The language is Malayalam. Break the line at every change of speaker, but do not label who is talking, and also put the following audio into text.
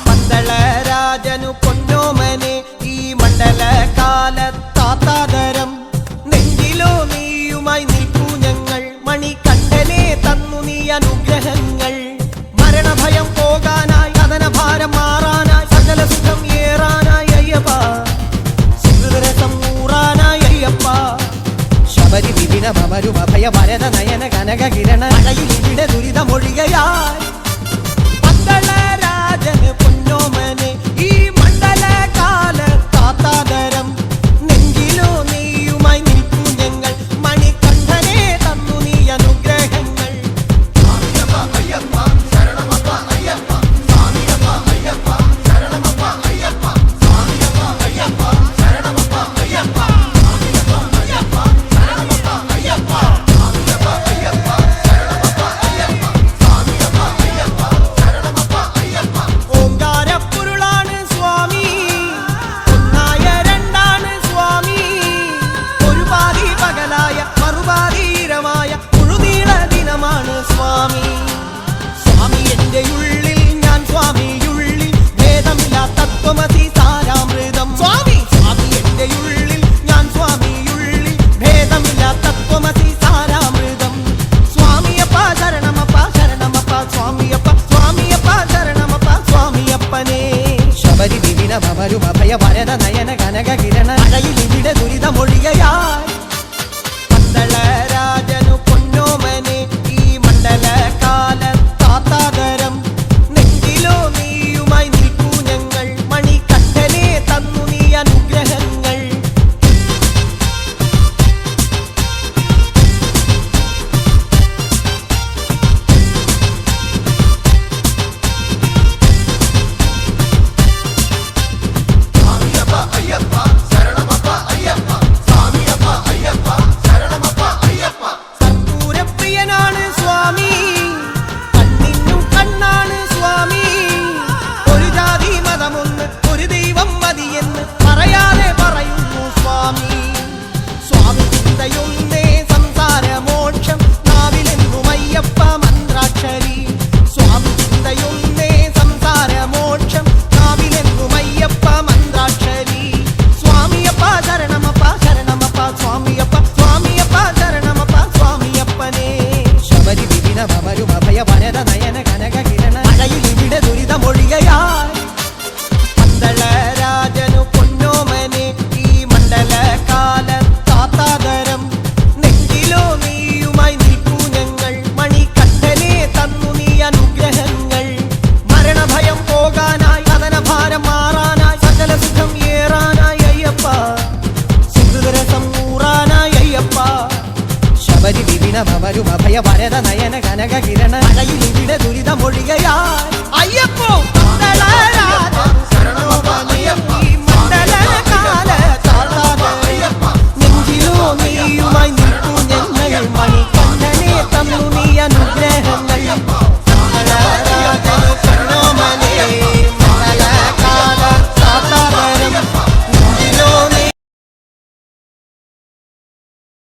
പന്തളരാജനു പൊന്നോമനെ ഈ മണ്ഡലകാലത്താത്താദരം നെഞ്ചിലോ നീയുമായി നിൽക്കൂ ഞങ്ങൾ മണികണ്ഠനെ തന്നു നീ അനുഗ്രഹങ്ങൾ മരണഭയം പോകാനായി കഥനഭാരം മാറാനായി സകല സുഖം ഏറാനായി അയ്യപ്പ സുഹൃതരസം ഊറാനായി അയ്യപ്പ ശബരി വിപിന ഭമരുമ ഭയ ഭരത നയന കനക കിരണ അഴയിൽ ഇവിടെ ദുരിതമൊഴികയായി പന്തളരാജന് പൊന്നോമനെ ഈ മണ്ഡലകാലത്താത്താദരം നെഞ്ചിലോ നീയുമായി നിൽക്കൂ ഞങ്ങൾ മണികണ്ഠനെ തന്നു നീ അനുഗ്രഹങ്ങൾ ഓങ്കാരപ്പൊരുളാണ് സ്വാമി ഒന്നായ രണ്ടാണ് സ്വാമി ഒരു പാതി പകലായ മറുപാതി ഇരമായ മുഴുനീള ദിനമാണ് സ്വാമി സ്വാമി എന്റെ ഉള്ളിൽ ഞാൻ സ്വാമിയുള്ളിൽ ഭേദമില്ല തത്വമസി സാരാമൃതം സ്വാമി സ്വാമി എന്റെ ഉള്ളിൽ ഞാൻ സ്വാമിയുള്ളിൽ ഭേദമില്ല തത്വമസി സാരാമൃതം സ്വാമിയപ്പ ശരണമപ്പ ശരണമപ്പ സ്വാമിയപ്പ സ്വാമിയപ്പ ശരണമപ്പ സ്വാമിയപ്പനേ ശബരി വിപിന ഭമരുമ ഭയ ഭരത നയന കനക കിരണ അഴയിൽ ഇവിടെ ദുരിതമൊഴികയായി പന്തളരാജനു പൊന്നോമനെ ഈ മണ്ഡലകാലത്താത്താദരം നെഞ്ചിലോ നീയുമായി നിൽക്കൂ ഞങ്ങൾ മണികണ്ഠനെ തന്നു നീ അനുഗ്രഹങ്ങൾ കർപ്പൂരപ്രിയനാണ് സ്വാമി കണ്ണിനും കണ്ണാണ് സ്വാമി ഒരു ജാതി മതമൊന്ന് ഒരു ദൈവം മതിയെന്ന് പറയാതെ പറയുന്നു സ്വാമി സ്വാമി ചിന്തയൊന്നേ സംസാരമോക്ഷം നാവിലെന്നും അയ്യപ്പ മന്ത്രാക്ഷരി സ്വാമി ചിന്തയൊന്നേ സംസാരമോക്ഷം നാവിലെന്നും അയ്യപ്പ മന്ത്രാക്ഷരി സ്വാമിയപ്പ ശരണമപ്പ ശരണമപ്പ സ്വാമിയപ്പ സ്വാമിയപ്പ ശരണമപ്പ സ്വാമിയപ്പനേ ശബരി വിപിന ഭമരുമ ഭയ ഭരത നയന കനക കിരണ അഴയിൽ ഇവിടെ ദുരിതമൊഴികയായി പന്തളരാജനു പൊന്നോമനെ ഈ മണ്ഡലകാലത്താത്താദരം നെഞ്ചിലോ നീയുമായി നിൽക്കൂ ഞങ്ങൾ മണികണ്ഠനെ തന്നു നീ അനുഗ്രഹങ്ങൾ മരണഭയം പോകാനായി കഥനഭാരം മാറാനായി സകല സുഖം ഏറാനായി അയ്യപ്പ സുഹൃതരസം ഊറാനായി അയ്യപ്പ ശബരി വിപിന ഭമരുമ ഭയ ഭരത നയന കനക കിരണ അഴയിൽ ഇവിടെ ദുരിതമൊഴികയായി അയ്യപ്പോ പന്തളരാജനു പൊന്നോമനെ ഈ മണ്ഡലകാലത്താത്താദരം നെഞ്ചിലോ നീയുമായി